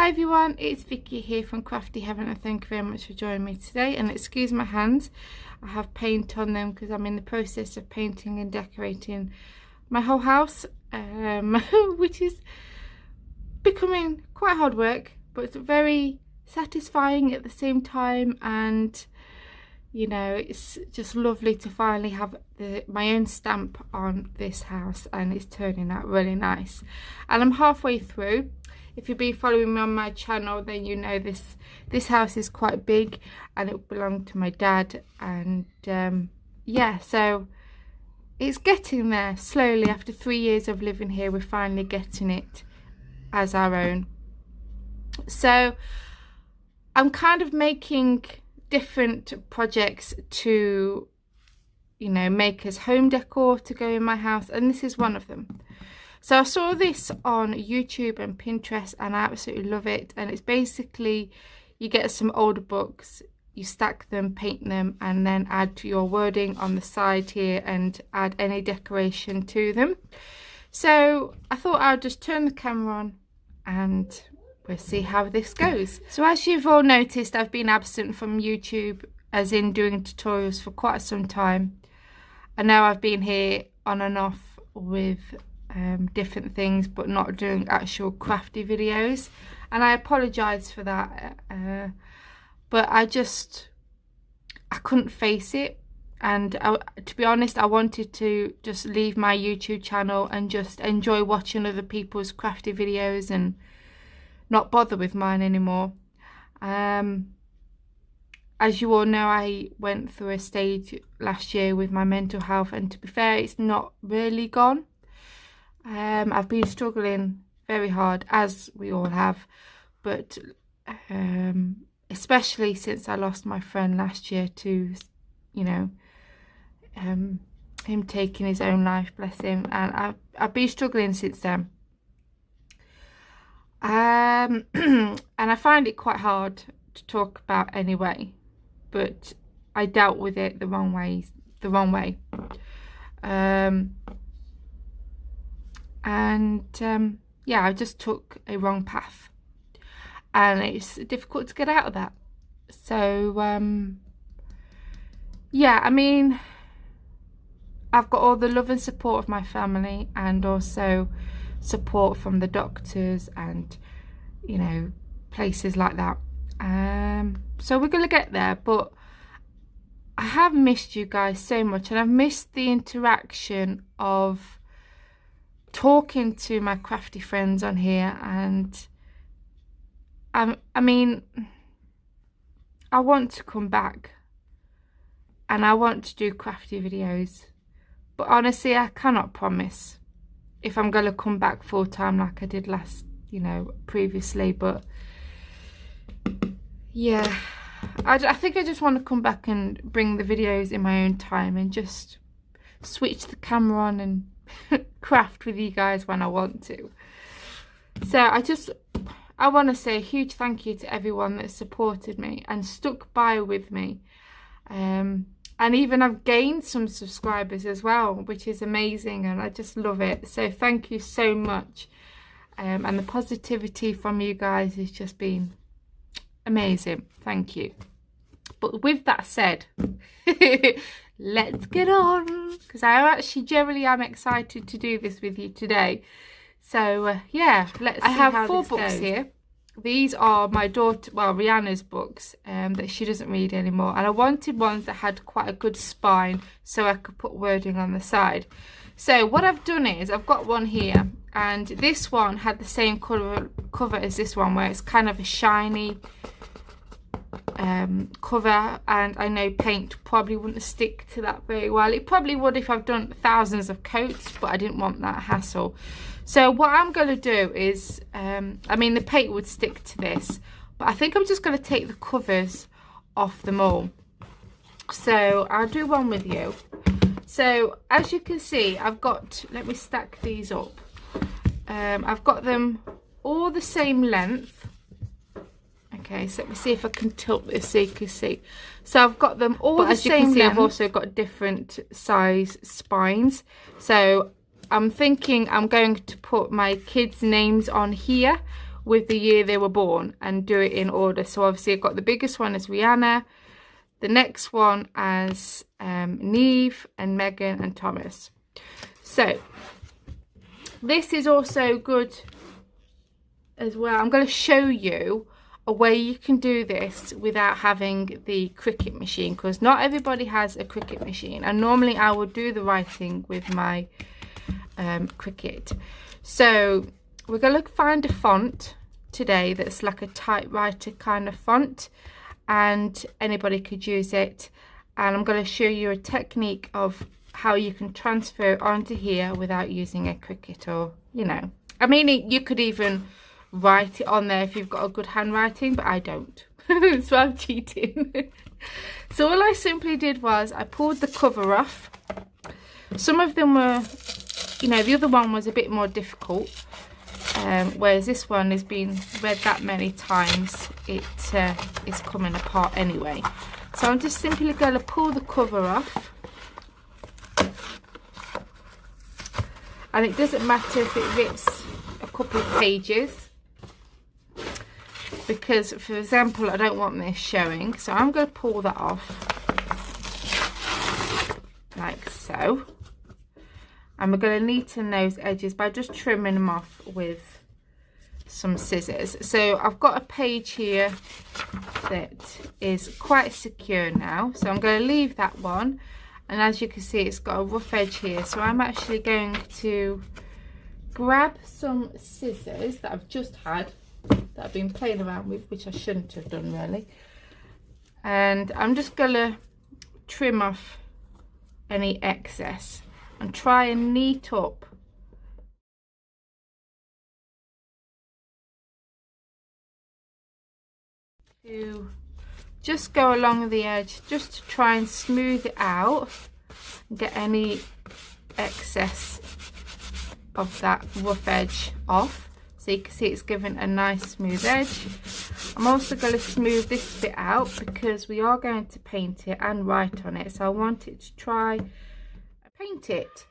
Hi everyone, it's Vicky here from Crafty Heaven, and thank you very much for joining me today. And excuse my hands, I have paint on them because I'm in the process of painting and decorating my whole house, which is becoming quite hard work, but it's very satisfying at the same time. And you know, it's just lovely to finally have my own stamp on this house, and it's turning out really nice. And I'm halfway through. If you've been following me on my channel, then you know this house is quite big, and it belonged to my dad. And yeah, so it's getting there slowly. After 3 years of living here, we're finally getting it as our own. So I'm kind of making different projects to, you know, make as home decor to go in my house, and this is one of them. So I saw this on YouTube and Pinterest, and I absolutely love it. And it's basically, you get some older books, you stack them, paint them, and then add to your wording on the side here and add any decoration to them. So I thought I'd just turn the camera on and we'll see how this goes. So as you've all noticed, I've been absent from YouTube, as in doing tutorials, for quite some time. I know I've been here on and off with different things, but not doing actual crafty videos, and I apologize for that, but I couldn't face it. And to be honest, I wanted to just leave my YouTube channel and just enjoy watching other people's crafty videos and not bother with mine anymore. As you all know, I went through a stage last year with my mental health, and to be fair, it's not really gone. I've been struggling very hard, as we all have, but especially since I lost my friend last year to, you know, him taking his own life, bless him, and I've been struggling since then. And I find it quite hard to talk about anyway, but I dealt with it the wrong way. Yeah, I just took a wrong path, and it's difficult to get out of that. So yeah, I mean, I've got all the love and support of my family, and also support from the doctors and, you know, places like that. So we're gonna get there, but I have missed you guys so much, and I've missed the interaction of talking to my crafty friends on here. And I mean, I want to come back and I want to do crafty videos, but honestly, I cannot promise if I'm gonna come back full time like I did last, you know, previously. But yeah, I think I just want to come back and bring the videos in my own time and just switch the camera on and craft with you guys when I want to. So I want to say a huge thank you to everyone that supported me and stuck by with me, and even I've gained some subscribers as well, which is amazing, and I just love it. So thank you so much, and the positivity from you guys has just been amazing. Thank you. But with that said, let's get on, because I actually generally am excited to do this with you today. So yeah, let's see. I have 4 books here. These are my daughter, well, Rihanna's books, that she doesn't read anymore, and I wanted ones that had quite a good spine so I could put wording on the side. So what I've done is I've got one here, and this one had the same cover as this one, where it's kind of a shiny cover, and I know paint probably wouldn't stick to that very well. It probably would if I've done thousands of coats, but I didn't want that hassle. So what I'm going to do is, I mean, the paint would stick to this, but I think I'm just going to take the covers off them all. So I'll do one with you. So as you can see, I've got, let me stack these up. I've got them all the same length. Okay, so let me see if I can tilt this so you can see. So I've got them all the same length. I've also got different size spines. So I'm thinking I'm going to put my kids' names on here with the year they were born and do it in order. So obviously I've got the biggest one as Rihanna, the next one as Neve and Megan and Thomas. So this is also good as well. I'm going to show you a way you can do this without having the Cricut machine, because not everybody has a Cricut machine, and normally I would do the writing with my Cricut. So we're going to find a font today that's like a typewriter kind of font, and anybody could use it. And I'm going to show you a technique of how you can transfer it onto here without using a Cricut, or, you know, I mean, you could even write it on there if you've got a good handwriting, but I don't. So I'm cheating. So all I simply did was I pulled the cover off. Some of them were, you know, the other one was a bit more difficult, whereas this one has been read that many times, it is coming apart anyway. So I'm just simply going to pull the cover off, and it doesn't matter if it rips a couple of pages, because for example I don't want this showing, so I'm going to pull that off like so, and we're going to neaten those edges by just trimming them off with some scissors. So I've got a page here that is quite secure now, so I'm going to leave that one, and as you can see it's got a rough edge here, so I'm actually going to grab some scissors that I've just had, that I've been playing around with, which I shouldn't have done really, and I'm just going to trim off any excess and try and neat up to just go along the edge, just to try and smooth it out and get any excess of that rough edge off. So you can see it's given a nice smooth edge. I'm also going to smooth this bit out because we are going to paint it and write on it, so I want it to try paint it.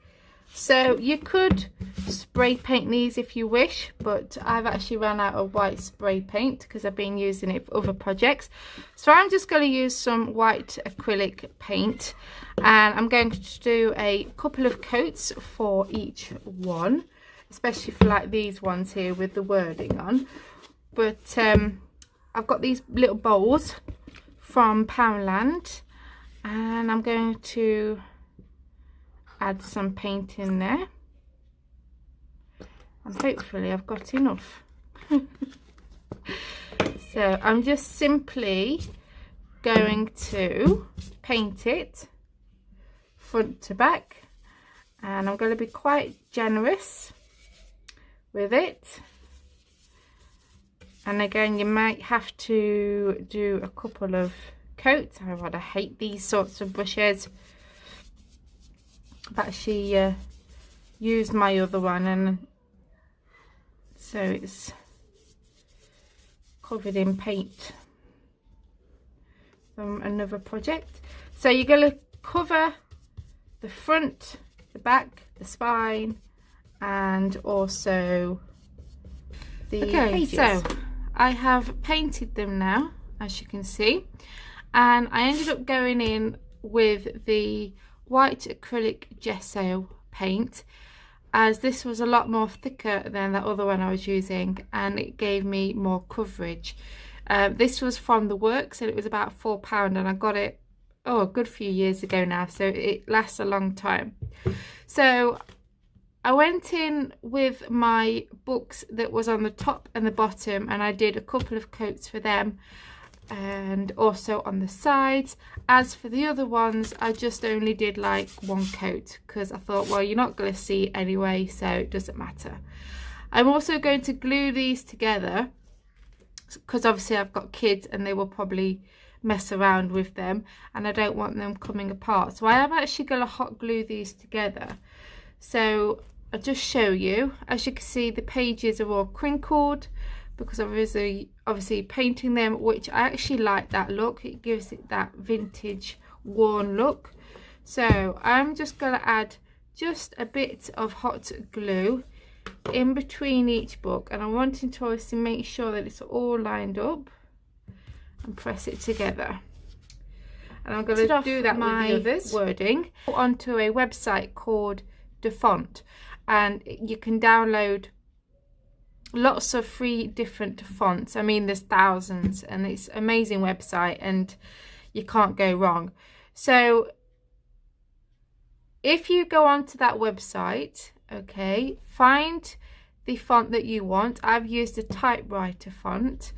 So you could spray paint these if you wish, but I've actually run out of white spray paint because I've been using it for other projects. So I'm just going to use some white acrylic paint, and I'm going to do a couple of coats for each one, especially for like these ones here with the wording on. But I've got these little bowls from Poundland, and I'm going to add some paint in there, and hopefully I've got enough. So I'm just simply going to paint it front to back, and I'm going to be quite generous with it. And again, you might have to do a couple of coats. I rather hate these sorts of brushes. I've actually used my other one, and so it's covered in paint from another project. So you're going to cover the front, the back, the spine, and also the pages. So I have painted them now, as you can see, and I ended up going in with the white acrylic gesso paint, as this was a lot more thicker than the other one I was using, and it gave me more coverage. This was from the Works, and it was about £4, and I got it a good few years ago now, so it lasts a long time. So I went in with my books that was on the top and the bottom, and I did a couple of coats for them, and also on the sides. As for the other ones, I just only did like one coat because I thought, well, you're not going to see it anyway, so it doesn't matter. I'm also going to glue these together because obviously I've got kids and they will probably mess around with them, and I don't want them coming apart. So I am actually going to hot glue these together. So I'll just show you. As you can see, the pages are all crinkled because obviously painting them, which I actually like that look. It gives it that vintage worn look. So I'm just going to add just a bit of hot glue in between each book, and I'm wanting to obviously make sure that it's all lined up, and press it together. And I'm going to do that with the others. Wording onto a website called The Font, and you can download lots of free different fonts. I mean, there's thousands, and it's an amazing website, and you can't go wrong. So if you go onto that website, okay, find the font that you want. I've used a typewriter font,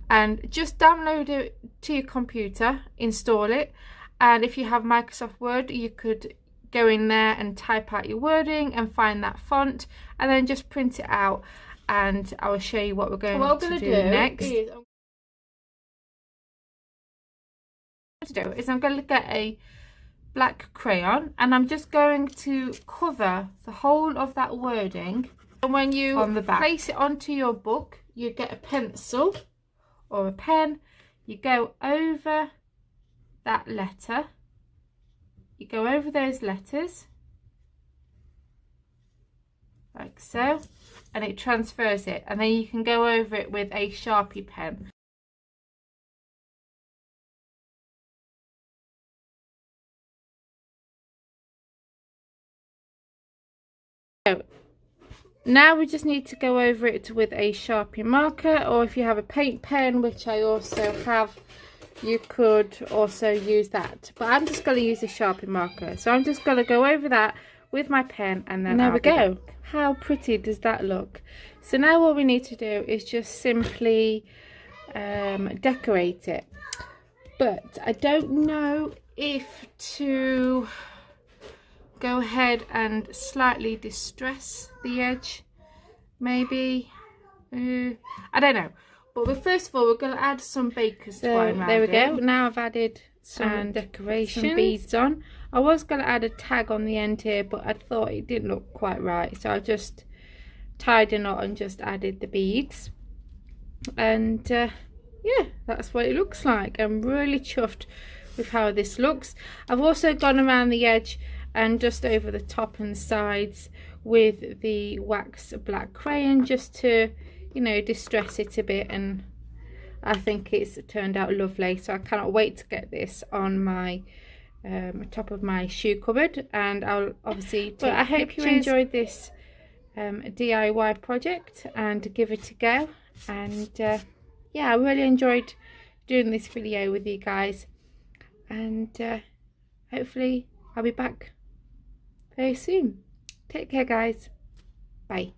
and just download it to your computer, install it, and if you have Microsoft Word, you could go in there and type out your wording and find that font, and then just print it out, and I will show you what we're going to do next. I'm going to get a black crayon, and I'm just going to cover the whole of that wording, and when you place it onto your book, you get a pencil or a pen, you go over that letter, you go over those letters like so, and it transfers it, and then you can go over it with a Sharpie pen. So now we just need to go over it with a Sharpie marker, or if you have a paint pen, which I also have, you could also use that, but I'm just going to use a Sharpie marker. So I'm just going to go over that with my pen, and then there we go. How pretty does that look? So now what we need to do is just simply decorate it, but I don't know if to go ahead and slightly distress the edge, maybe. I don't know. But first of all, we're going to add some baker's twine around. There we go. Now I've added some decoration beads on. I was going to add a tag on the end here, but I thought it didn't look quite right, so I just tied a knot and just added the beads. And yeah, that's what it looks like. I'm really chuffed with how this looks. I've also gone around the edge and just over the top and sides with the wax black crayon, just to, you know, distress it a bit, and I think it's turned out lovely. So I cannot wait to get this on my top of my shoe cupboard, and I'll obviously take I hope you enjoyed this DIY project and give it a go. And yeah, I really enjoyed doing this video with you guys, and hopefully I'll be back very soon. Take care, guys. Bye.